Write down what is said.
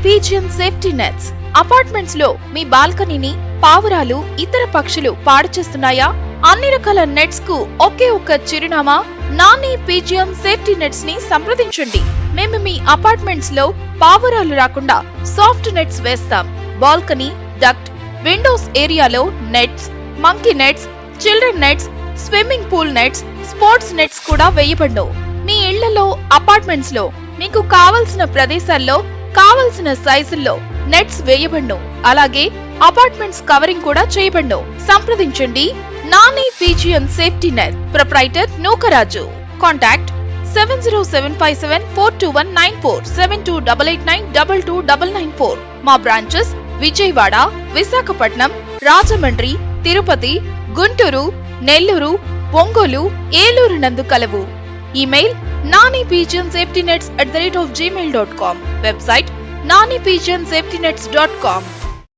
Pigeon safety nets. Apartments లో మీ బాల్కనీని పావురాలు ఇతర పక్షులు పాడు చేస్తున్నాయా? అన్ని రకాల నెట్స్ కు ఒకే ఒక్క చిరునామా నాని పిజియన్ సేఫ్టీ నెట్స్ ని సంప్రదించండి. మేము మీ అపార్ట్మెంట్స్ లో పావురాలు రాకుండా సాఫ్ట్ నెట్స్ వేస్తాం. బాల్కనీ, డక్ట్, విండోస్ ఏరియాలో nets, monkey nets, children nets, swimming pool nets, sports nets కూడా వేయబడ్ను. మీ ఇళ్లలో, అపార్ట్మెంట్స్ లో మీకు కావలసిన ప్రదేశాల్లో కావలసిన సైజుల్లో నెట్స్ వేయబడ్ను. అలాగే అపార్ట్మెంట్స్ కవరింగ్ కూడా చేయబడ్ను. సంప్రదించండి Nani pigeon safety net. Proprietor Nookaraju. Contact 7075742194 7288922994. మా బ్రాంచెస్ విజయవాడ, విశాఖపట్నం, రాజమండ్రి, తిరుపతి, గుంటూరు, నెల్లూరు, ఒంగోలు, ఏలూరు నందు కలవు. Email nanipigeonsafetynets@gmail.com. Website nanipigeonsafetynets.com.